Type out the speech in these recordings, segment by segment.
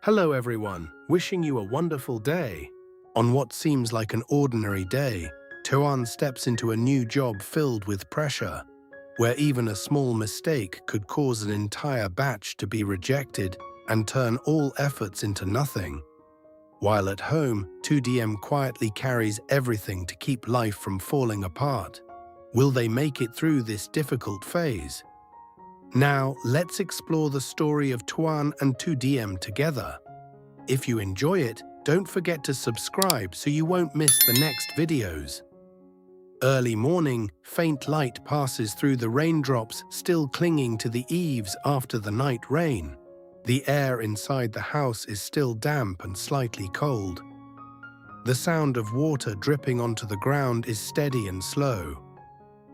Hello everyone, wishing you a wonderful day. On what seems like an ordinary day, Toan steps into a new job filled with pressure, where even a small mistake could cause an entire batch to be rejected and turn all efforts into nothing. While at home, Tu Diem quietly carries everything to keep life from falling apart. Will they make it through this difficult phase? Now, let's explore the story of Toan and Tu Diem together. If you enjoy it, don't forget to subscribe so you won't miss the next videos. Early morning, faint light passes through the raindrops still clinging to the eaves after the night rain. The air inside the house is still damp and slightly cold. The sound of water dripping onto the ground is steady and slow.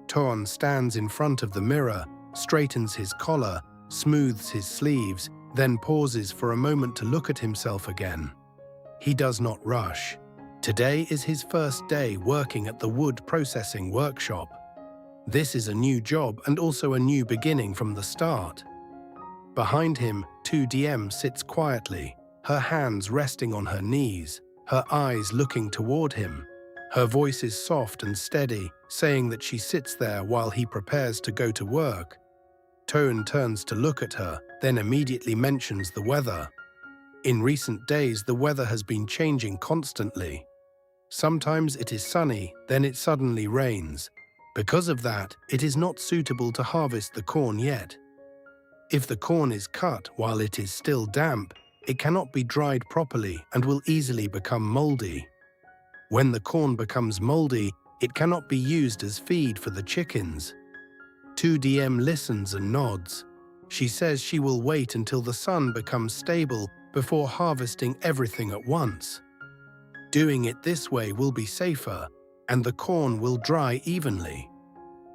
Toan stands in front of the mirror, straightens his collar, smooths his sleeves, then pauses for a moment to look at himself again. He does not rush. Today is his first day working at the wood processing workshop. This is a new job and also a new beginning from the start. Behind him, Tu Diem sits quietly, her hands resting on her knees, her eyes looking toward him. Her voice is soft and steady, saying that she sits there while he prepares to go to work. Toan turns to look at her, then immediately mentions the weather. In recent days, the weather has been changing constantly. Sometimes it is sunny, then it suddenly rains. Because of that, it is not suitable to harvest the corn yet. If the corn is cut while it is still damp, it cannot be dried properly and will easily become moldy. When the corn becomes moldy, it cannot be used as feed for the chickens. Tu Diem listens and nods. She says she will wait until the sun becomes stable before harvesting everything at once. Doing it this way will be safer, and the corn will dry evenly.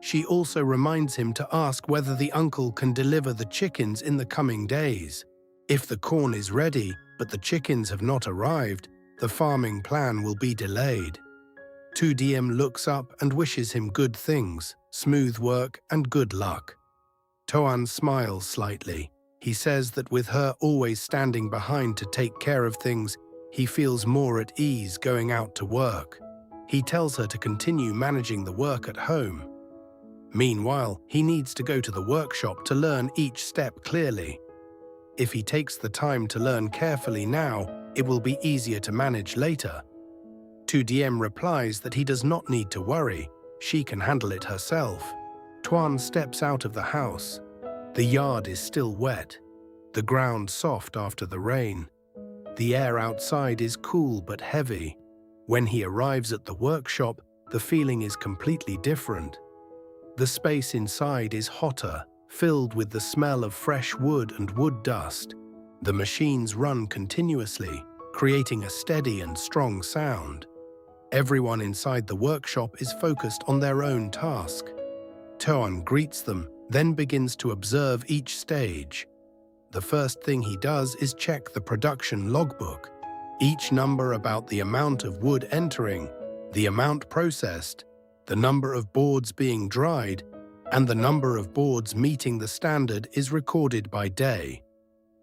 She also reminds him to ask whether the uncle can deliver the chickens in the coming days. If the corn is ready, but the chickens have not arrived, the farming plan will be delayed. Tu Diem looks up and wishes him good things, smooth work and good luck. Toan smiles slightly. He says that with her always standing behind to take care of things, he feels more at ease going out to work. He tells her to continue managing the work at home. Meanwhile, he needs to go to the workshop to learn each step clearly. If he takes the time to learn carefully now, it will be easier to manage later. Tu Diem replies that he does not need to worry, she can handle it herself. Toan steps out of the house. The yard is still wet, the ground soft after the rain. The air outside is cool but heavy. When he arrives at the workshop, the feeling is completely different. The space inside is hotter, filled with the smell of fresh wood and wood dust. The machines run continuously, creating a steady and strong sound. Everyone inside the workshop is focused on their own task. Toan greets them, then begins to observe each stage. The first thing he does is check the production logbook. Each number about the amount of wood entering, the amount processed, the number of boards being dried, and the number of boards meeting the standard is recorded by day.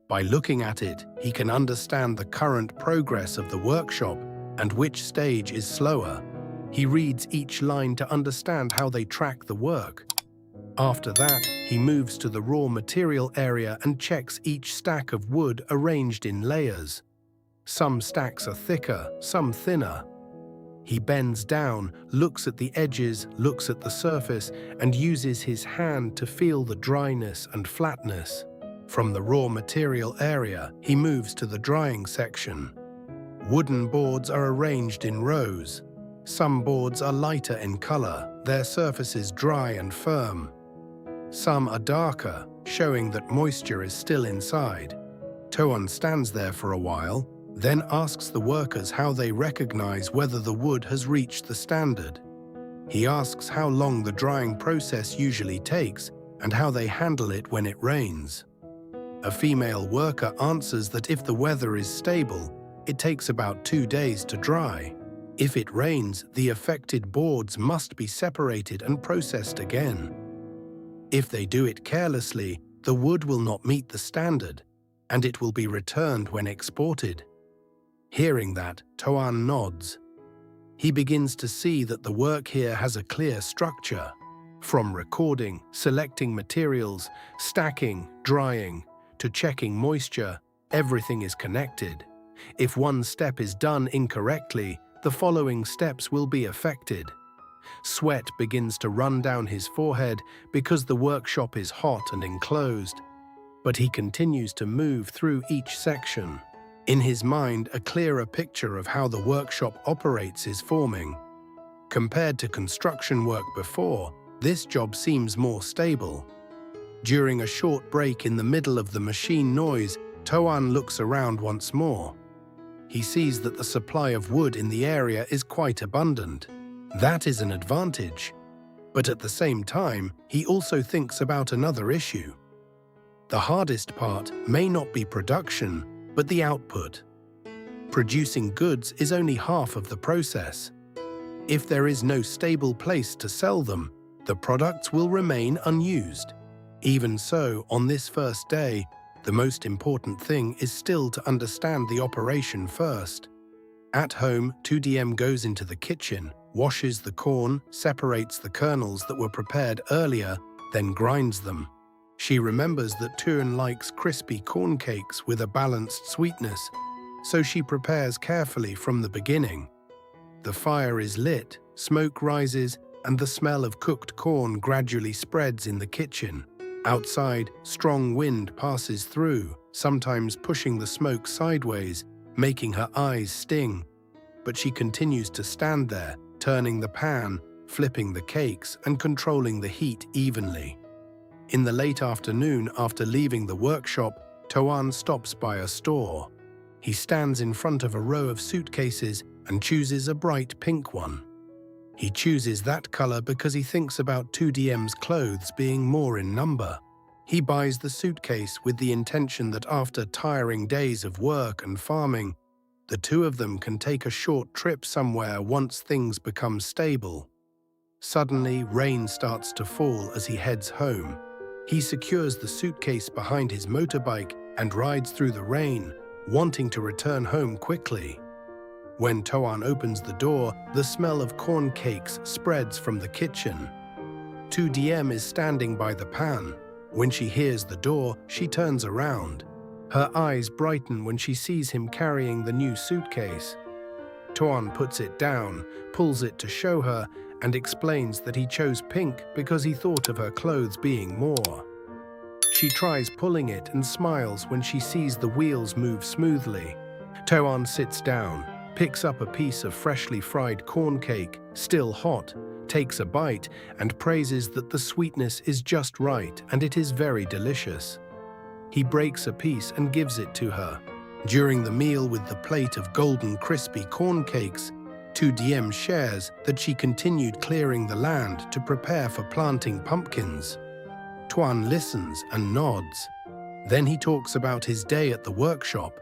By looking at it, he can understand the current progress of the workshop and which stage is slower. He reads each line to understand how they track the work. After that, he moves to the raw material area and checks each stack of wood arranged in layers. Some stacks are thicker, some thinner. He bends down, looks at the edges, looks at the surface, and uses his hand to feel the dryness and flatness. From the raw material area, he moves to the drying section. Wooden boards are arranged in rows. Some boards are lighter in color, their surfaces dry and firm. Some are darker, showing that moisture is still inside. Toan stands there for a while, then asks the workers how they recognize whether the wood has reached the standard. He asks how long the drying process usually takes and how they handle it when it rains. A female worker answers that if the weather is stable, it takes about 2 days to dry. If it rains, the affected boards must be separated and processed again. If they do it carelessly, the wood will not meet the standard. and it will be returned when exported. Hearing that, Toan nods. He begins to see that the work here has a clear structure. From recording, selecting materials, stacking, drying, to checking moisture, everything is connected. If one step is done incorrectly, the following steps will be affected. Sweat begins to run down his forehead because the workshop is hot and enclosed, but he continues to move through each section. In his mind, a clearer picture of how the workshop operates is forming. Compared to construction work before, this job seems more stable. During a short break in the middle of the machine noise, Toan looks around once more. He sees that the supply of wood in the area is quite abundant. That is an advantage. But at the same time, he also thinks about another issue. The hardest part may not be production, but the output. Producing goods is only half of the process. If there is no stable place to sell them, the products will remain unused. Even so, on this first day, the most important thing is still to understand the operation first. At home, Tu Diem goes into the kitchen, washes the corn, separates the kernels that were prepared earlier, then grinds them. She remembers that Toan likes crispy corn cakes with a balanced sweetness, so she prepares carefully from the beginning. The fire is lit, smoke rises, and the smell of cooked corn gradually spreads in the kitchen. Outside, strong wind passes through, sometimes pushing the smoke sideways, making her eyes sting. But she continues to stand there, turning the pan, flipping the cakes, and controlling the heat evenly. In the late afternoon, after leaving the workshop, Toan stops by a store. He stands in front of a row of suitcases and chooses a bright pink one. He chooses that color because he thinks about Tu Diem's clothes being more in number. He buys the suitcase with the intention that after tiring days of work and farming, the two of them can take a short trip somewhere once things become stable. Suddenly, rain starts to fall as he heads home. He secures the suitcase behind his motorbike and rides through the rain, wanting to return home quickly. When Toan opens the door, the smell of corn cakes spreads from the kitchen. Tu Diem is standing by the pan. When she hears the door, she turns around. Her eyes brighten when she sees him carrying the new suitcase. Toan puts it down, pulls it to show her, and explains that he chose pink because he thought of her clothes being more. She tries pulling it and smiles when she sees the wheels move smoothly. Toan sits down, picks up a piece of freshly fried corn cake, still hot, takes a bite, and praises that the sweetness is just right and it is very delicious. He breaks a piece and gives it to her. During the meal with the plate of golden crispy corn cakes, Tu Diem shares that she continued clearing the land to prepare for planting pumpkins. Toan listens and nods. Then he talks about his day at the workshop.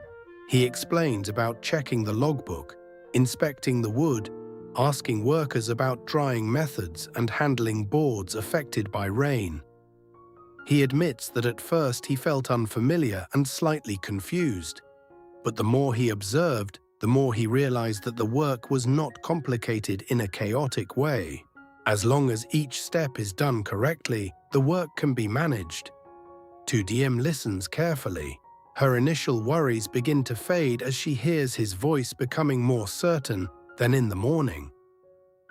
He explains about checking the logbook, inspecting the wood, asking workers about drying methods and handling boards affected by rain. He admits that at first he felt unfamiliar and slightly confused, but the more he observed, the more he realized that the work was not complicated in a chaotic way. As long as each step is done correctly, the work can be managed. Tu Diem listens carefully. Her initial worries begin to fade as she hears his voice becoming more certain than in the morning.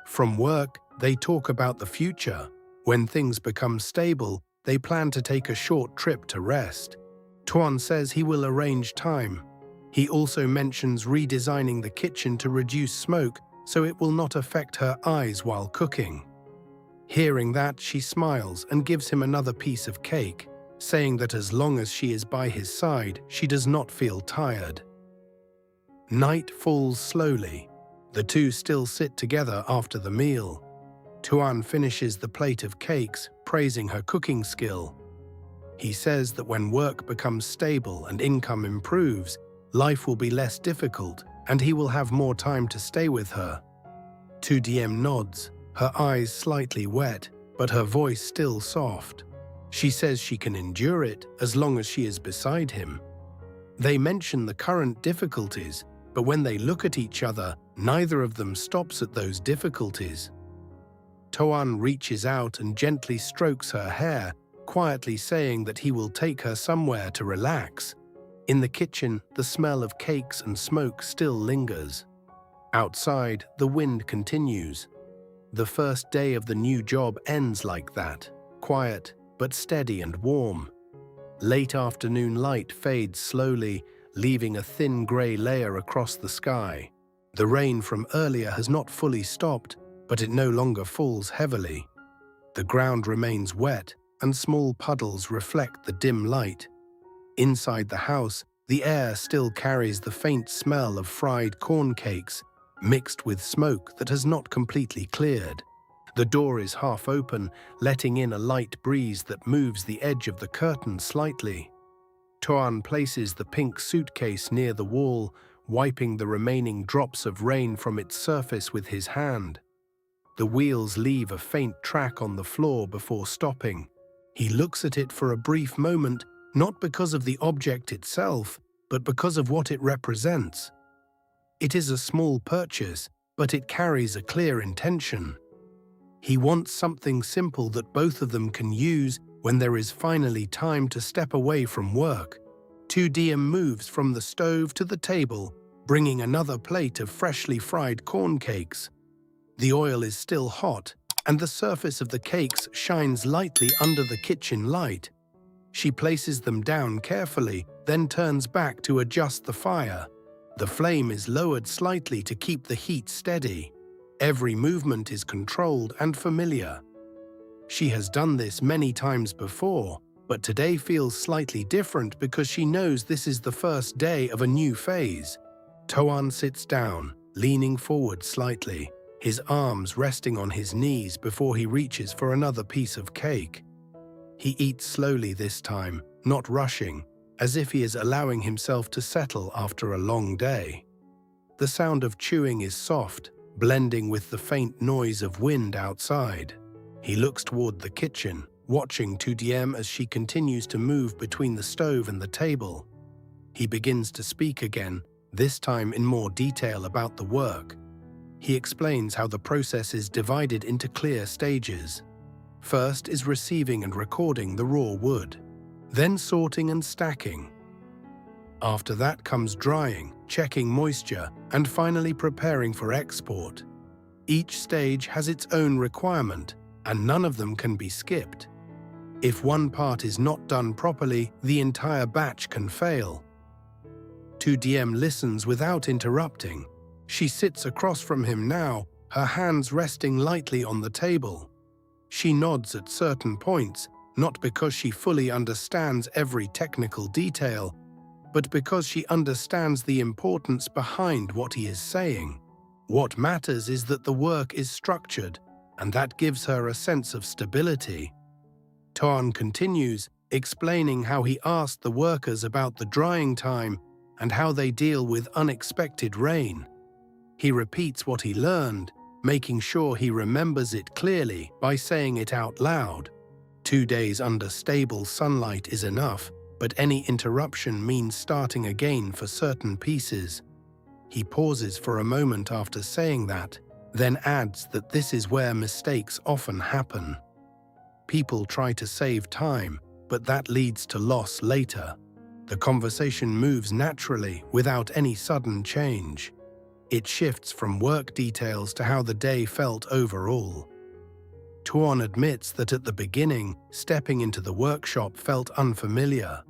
From work, they talk about the future. When things become stable, they plan to take a short trip to rest. Toan says he will arrange time. He also mentions redesigning the kitchen to reduce smoke so it will not affect her eyes while cooking. Hearing that, she smiles and gives him another piece of cake, saying that as long as she is by his side, she does not feel tired. Night falls slowly. The two still sit together after the meal. Toan finishes the plate of cakes, praising her cooking skill. He says that when work becomes stable and income improves, life will be less difficult and he will have more time to stay with her. Tu Diem nods, her eyes slightly wet, but her voice still soft. She says she can endure it as long as she is beside him. They mention the current difficulties, but when they look at each other, neither of them stops at those difficulties. Toan reaches out and gently strokes her hair, quietly saying that he will take her somewhere to relax. In the kitchen, the smell of cakes and smoke still lingers. Outside, the wind continues. The first day of the new job ends like that, quiet but steady and warm. Late afternoon light fades slowly, leaving a thin grey layer across the sky. The rain from earlier has not fully stopped, but it no longer falls heavily. The ground remains wet, and small puddles reflect the dim light. Inside the house, the air still carries the faint smell of fried corn cakes, mixed with smoke that has not completely cleared. The door is half open, letting in a light breeze that moves the edge of the curtain slightly. Toan places the pink suitcase near the wall, wiping the remaining drops of rain from its surface with his hand. The wheels leave a faint track on the floor before stopping. He looks at it for a brief moment, not because of the object itself, but because of what it represents. It is a small purchase, but it carries a clear intention. He wants something simple that both of them can use when there is finally time to step away from work. Tu Diem moves from the stove to the table, bringing another plate of freshly fried corn cakes. The oil is still hot, and the surface of the cakes shines lightly under the kitchen light. She places them down carefully, then turns back to adjust the fire. The flame is lowered slightly to keep the heat steady. Every movement is controlled and familiar. She has done this many times before, but today feels slightly different because she knows this is the first day of a new phase. Toan sits down, leaning forward slightly, his arms resting on his knees before he reaches for another piece of cake. He eats slowly this time, not rushing, as if he is allowing himself to settle after a long day. The sound of chewing is soft, blending with the faint noise of wind outside. He looks toward the kitchen, watching Tu Diem as she continues to move between the stove and the table. He begins to speak again, this time in more detail about the work. He explains how the process is divided into clear stages. First is receiving and recording the raw wood, then sorting and stacking. After that comes drying, checking moisture, and finally preparing for export. Each stage has its own requirement, and none of them can be skipped. If one part is not done properly, the entire batch can fail. Tu Diem listens without interrupting. She sits across from him now, her hands resting lightly on the table. She nods at certain points, not because she fully understands every technical detail, but because she understands the importance behind what he is saying. What matters is that the work is structured, and that gives her a sense of stability. Toan continues, explaining how he asked the workers about the drying time and how they deal with unexpected rain. He repeats what he learned, making sure he remembers it clearly by saying it out loud. 2 days under stable sunlight is enough, but any interruption means starting again for certain pieces. He pauses for a moment after saying that, then adds that this is where mistakes often happen. People try to save time, but that leads to loss later. The conversation moves naturally without any sudden change. It shifts from work details to how the day felt overall. Toan admits that at the beginning, stepping into the workshop felt unfamiliar.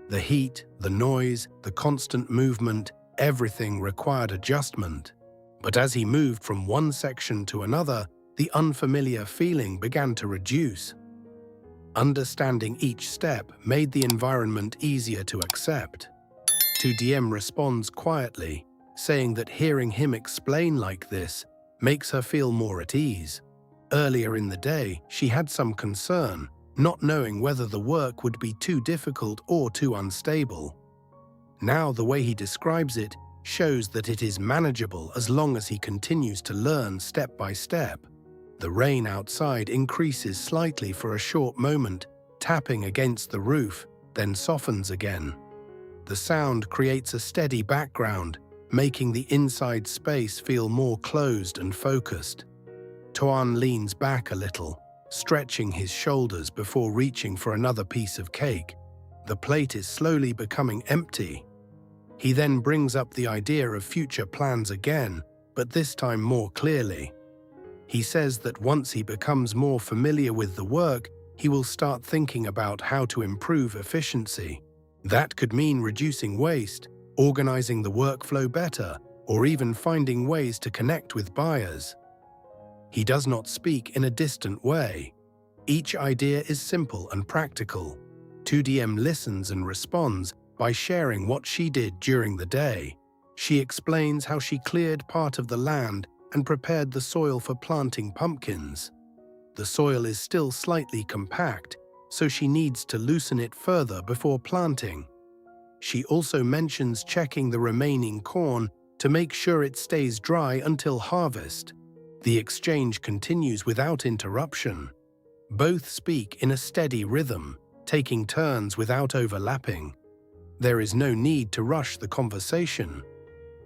The heat, the noise, the constant movement, everything required adjustment. But as he moved from one section to another, the unfamiliar feeling began to reduce. Understanding each step made the environment easier to accept. Tu Diem responds quietly, saying that hearing him explain like this makes her feel more at ease. Earlier in the day, she had some concern, not knowing whether the work would be too difficult or too unstable. Now the way he describes it shows that it is manageable as long as he continues to learn step by step. The rain outside increases slightly for a short moment, tapping against the roof, then softens again. The sound creates a steady background, making the inside space feel more closed and focused. Toan leans back a little, stretching his shoulders before reaching for another piece of cake. The plate is slowly becoming empty. He then brings up the idea of future plans again, but this time more clearly. He says that once he becomes more familiar with the work, he will start thinking about how to improve efficiency. That could mean reducing waste, organizing the workflow better, or even finding ways to connect with buyers. He does not speak in a distant way. Each idea is simple and practical. Tu Diem listens and responds by sharing what she did during the day. She explains how she cleared part of the land and prepared the soil for planting pumpkins. The soil is still slightly compact, so she needs to loosen it further before planting. She also mentions checking the remaining corn to make sure it stays dry until harvest. The exchange continues without interruption. Both speak in a steady rhythm, taking turns without overlapping. There is no need to rush the conversation.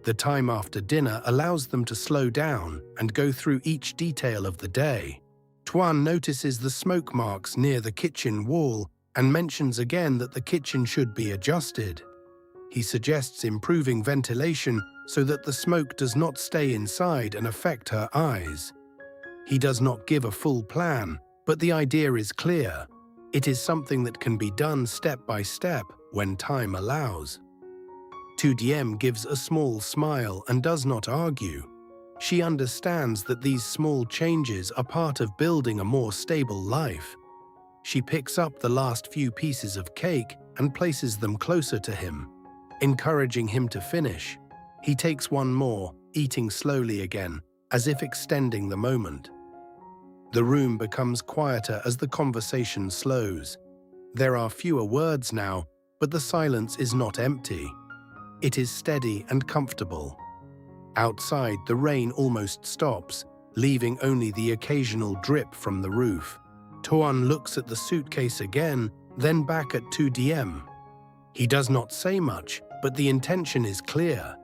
The time after dinner allows them to slow down and go through each detail of the day. Toan notices the smoke marks near the kitchen wall and mentions again that the kitchen should be adjusted. He suggests improving ventilation so that the smoke does not stay inside and affect her eyes. He does not give a full plan, but the idea is clear. It is something that can be done step by step when time allows. Tu Diem gives a small smile and does not argue. She understands that these small changes are part of building a more stable life. She picks up the last few pieces of cake and places them closer to him, encouraging him to finish. He takes one more, eating slowly again, as if extending the moment. The room becomes quieter as the conversation slows. There are fewer words now, but the silence is not empty. It is steady and comfortable. Outside, the rain almost stops, leaving only the occasional drip from the roof. Toan looks at the suitcase again, then back at Tu Diem. He does not say much, but the intention is clear.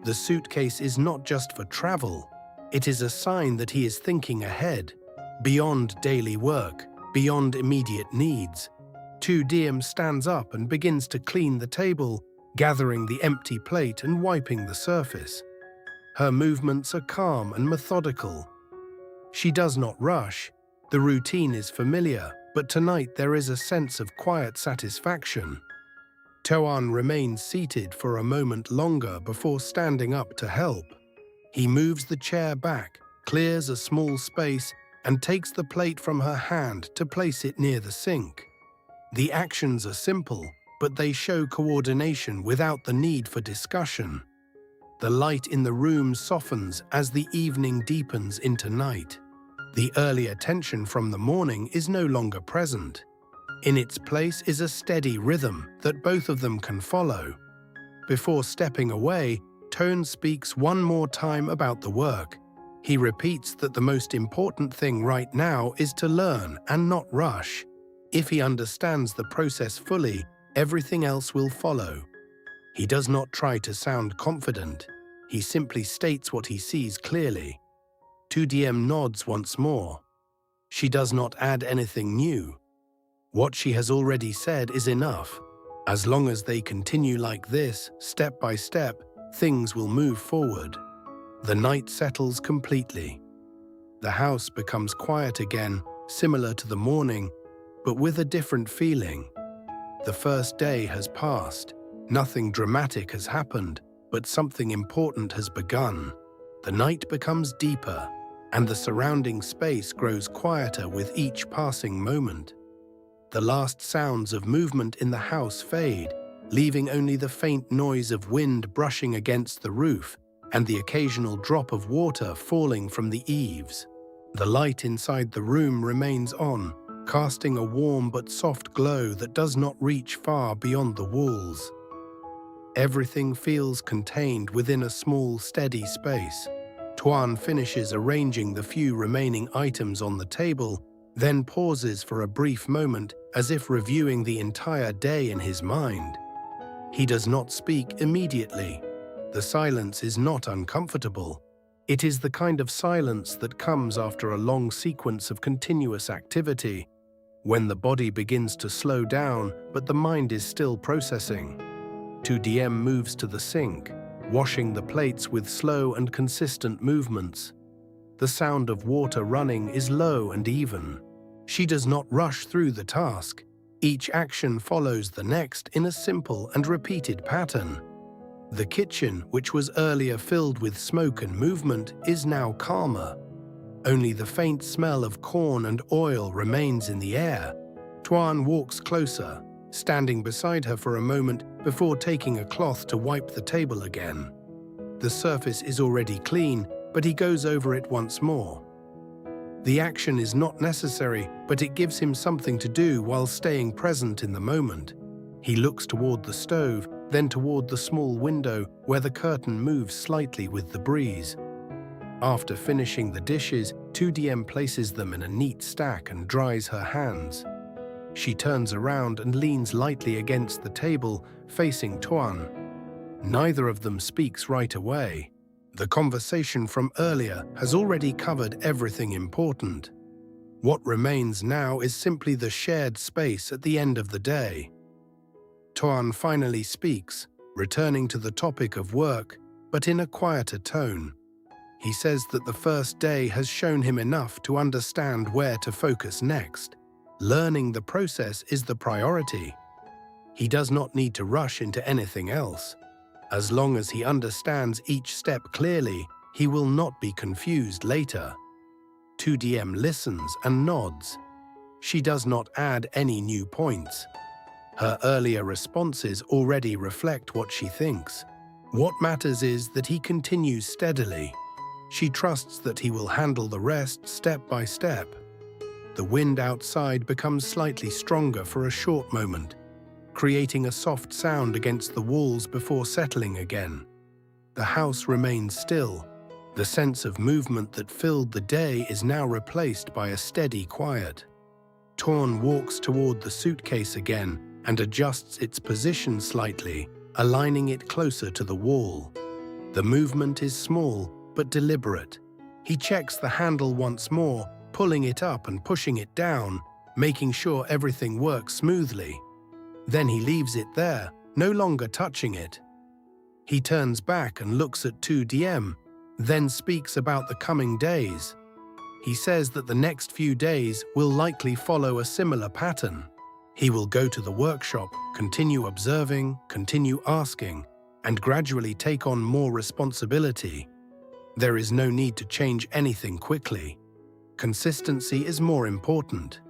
The suitcase is not just for travel. It is a sign that he is thinking ahead, beyond daily work, beyond immediate needs. Tu Diem stands up and begins to clean the table, gathering the empty plate and wiping the surface. Her movements are calm and methodical. She does not rush. The routine is familiar, but tonight there is a sense of quiet satisfaction. Toan remains seated for a moment longer before standing up to help. He moves the chair back, clears a small space, and takes the plate from her hand to place it near the sink. The actions are simple, but they show coordination without the need for discussion. The light in the room softens as the evening deepens into night. The earlier tension from the morning is no longer present. In its place is a steady rhythm that both of them can follow. Before stepping away, Toan speaks one more time about the work. He repeats that the most important thing right now is to learn and not rush. If he understands the process fully, everything else will follow. He does not try to sound confident. He simply states what he sees clearly. Tu Diem nods once more. She does not add anything new. What she has already said is enough. As long as they continue like this, step by step, things will move forward. The night settles completely. The house becomes quiet again, similar to the morning, but with a different feeling. The first day has passed. Nothing dramatic has happened, but something important has begun. The night becomes deeper, and the surrounding space grows quieter with each passing moment. The last sounds of movement in the house fade, leaving only the faint noise of wind brushing against the roof and the occasional drop of water falling from the eaves. The light inside the room remains on, casting a warm but soft glow that does not reach far beyond the walls. Everything feels contained within a small, steady space. Toan finishes arranging the few remaining items on the table, then pauses for a brief moment as if reviewing the entire day in his mind. He does not speak immediately. The silence is not uncomfortable. It is the kind of silence that comes after a long sequence of continuous activity, when the body begins to slow down but the mind is still processing. Tu Diem moves to the sink, washing the plates with slow and consistent movements. The sound of water running is low and even. She does not rush through the task. Each action follows the next in a simple and repeated pattern. The kitchen, which was earlier filled with smoke and movement, is now calmer. Only the faint smell of corn and oil remains in the air. Toan walks closer, standing beside her for a moment before taking a cloth to wipe the table again. The surface is already clean, but he goes over it once more. The action is not necessary, but it gives him something to do while staying present in the moment. He looks toward the stove, then toward the small window where the curtain moves slightly with the breeze. After finishing the dishes, Tu Diem places them in a neat stack and dries her hands. She turns around and leans lightly against the table, facing Toan. Neither of them speaks right away. The conversation from earlier has already covered everything important. What remains now is simply the shared space at the end of the day. Toan finally speaks, returning to the topic of work, but in a quieter tone. He says that the first day has shown him enough to understand where to focus next. Learning the process is the priority. He does not need to rush into anything else. As long as he understands each step clearly, he will not be confused later. Tu Diem listens and nods. She does not add any new points. Her earlier responses already reflect what she thinks. What matters is that he continues steadily. She trusts that he will handle the rest step by step. The wind outside becomes slightly stronger for a short moment, creating a soft sound against the walls before settling again. The house remains still. The sense of movement that filled the day is now replaced by a steady quiet. Toan walks toward the suitcase again and adjusts its position slightly, aligning it closer to the wall. The movement is small but deliberate. He checks the handle once more, pulling it up and pushing it down, making sure everything works smoothly. Then he leaves it there, no longer touching it. He turns back and looks at Tu Diem, then speaks about the coming days. He says that the next few days will likely follow a similar pattern. He will go to the workshop, continue observing, continue asking, and gradually take on more responsibility. There is no need to change anything quickly. Consistency is more important.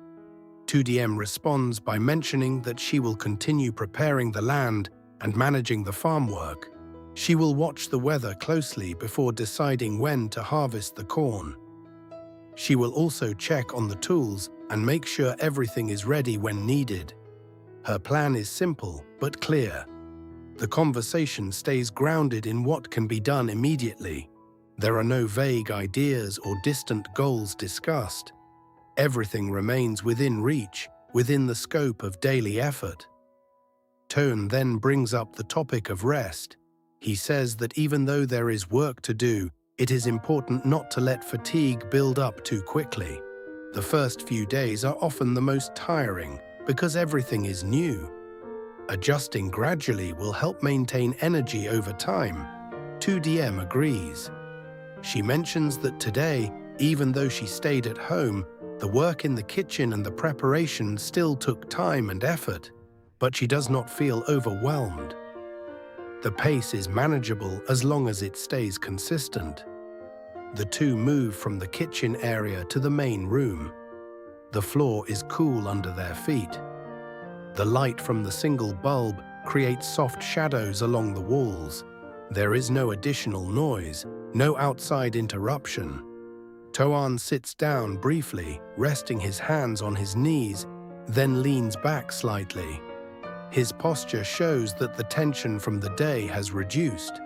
Tu Diem responds by mentioning that she will continue preparing the land and managing the farm work. She will watch the weather closely before deciding when to harvest the corn. She will also check on the tools and make sure everything is ready when needed. Her plan is simple but clear. The conversation stays grounded in what can be done immediately. There are no vague ideas or distant goals discussed. Everything remains within reach, within the scope of daily effort. Toan then brings up the topic of rest. He says that even though there is work to do, it is important not to let fatigue build up too quickly. The first few days are often the most tiring because everything is new. Adjusting gradually will help maintain energy over time. Tu Diem agrees. She mentions that today, even though she stayed at home, the work in the kitchen and the preparation still took time and effort, but she does not feel overwhelmed. The pace is manageable as long as it stays consistent. The two move from the kitchen area to the main room. The floor is cool under their feet. The light from the single bulb creates soft shadows along the walls. There is no additional noise, no outside interruption. Toan sits down briefly, resting his hands on his knees, then leans back slightly. His posture shows that the tension from the day has reduced.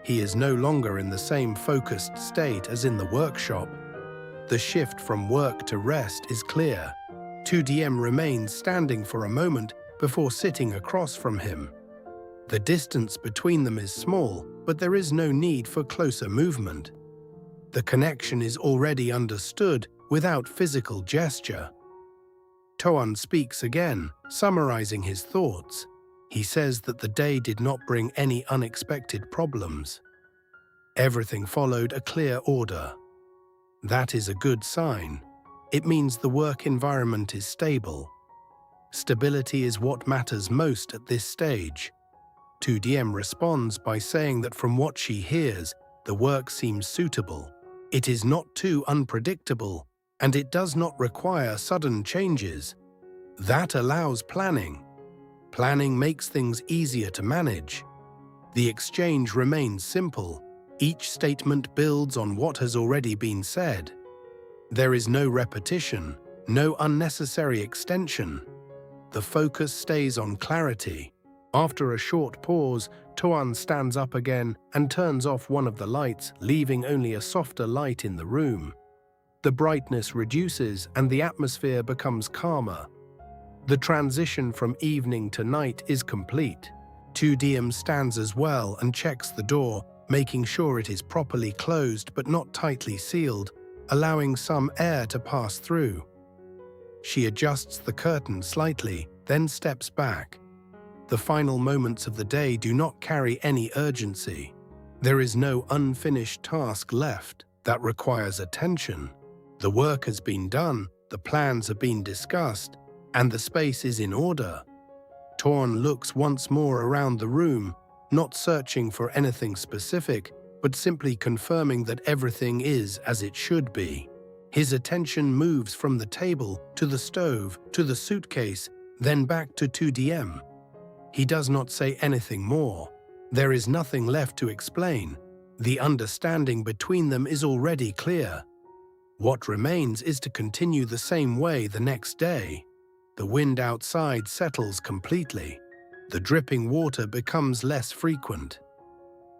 He is no longer in the same focused state as in the workshop. The shift from work to rest is clear. Tu Diem remains standing for a moment before sitting across from him. The distance between them is small, but there is no need for closer movement. The connection is already understood without physical gesture. Toan speaks again, summarizing his thoughts. He says that the day did not bring any unexpected problems. Everything followed a clear order. That is a good sign. It means the work environment is stable. Stability is what matters most at this stage. Tu Diem responds by saying that from what she hears, the work seems suitable. It is not too unpredictable, and it does not require sudden changes. That allows planning. Planning makes things easier to manage. The exchange remains simple. Each statement builds on what has already been said. There is no repetition, no unnecessary extension. The focus stays on clarity. After a short pause, Toan stands up again and turns off one of the lights, leaving only a softer light in the room. The brightness reduces and the atmosphere becomes calmer. The transition from evening to night is complete. Tu Diem stands as well and checks the door, making sure it is properly closed but not tightly sealed, allowing some air to pass through. She adjusts the curtain slightly, then steps back. The final moments of the day do not carry any urgency. There is no unfinished task left that requires attention. The work has been done, the plans have been discussed, and the space is in order. Toan looks once more around the room, not searching for anything specific, but simply confirming that everything is as it should be. His attention moves from the table to the stove to the suitcase, then back to Tu Diem. He does not say anything more. There is nothing left to explain. The understanding between them is already clear. What remains is to continue the same way the next day. The wind outside settles completely. The dripping water becomes less frequent.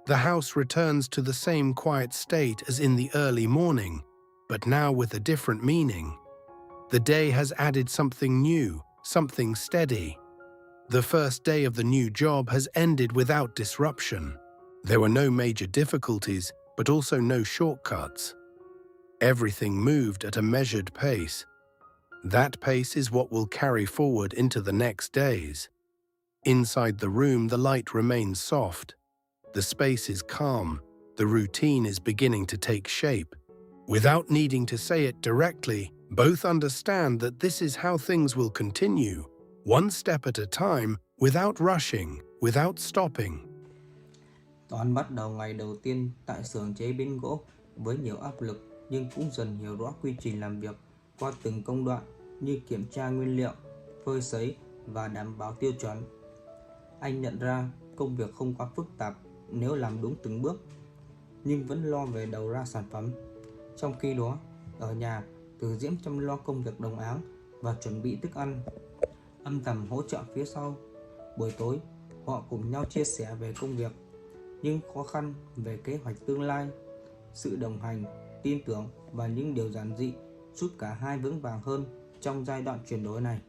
The house returns to the same quiet state as in the early morning, but now with a different meaning. The day has added something new, something steady. The first day of the new job has ended without disruption. There were no major difficulties, but also no shortcuts. Everything moved at a measured pace. That pace is what will carry forward into the next days. Inside the room, the light remains soft. The space is calm. The routine is beginning to take shape. Without needing to say it directly, both understand that this is how things will continue, one step at a time, without rushing, without stopping. Toán bắt đầu ngày đầu tiên tại xưởng chế biến gỗ với nhiều áp lực, nhưng cũng dần hiểu rõ quy trình làm việc qua từng công đoạn như kiểm tra nguyên liệu, phơi sấy và đảm bảo tiêu chuẩn. Anh nhận ra công việc không quá phức tạp nếu làm đúng từng bước, nhưng vẫn lo về đầu ra sản phẩm. Trong khi đó, ở nhà, Từ Diễm chăm lo công việc đồng áng và chuẩn bị thức ăn, âm thầm hỗ trợ phía sau. Buổi tối, họ cùng nhau chia sẻ về công việc, nhưng khó khăn về kế hoạch tương lai. Sự đồng hành, tin tưởng và những điều giản dị giúp cả hai vững vàng hơn trong giai đoạn chuyển đổi này.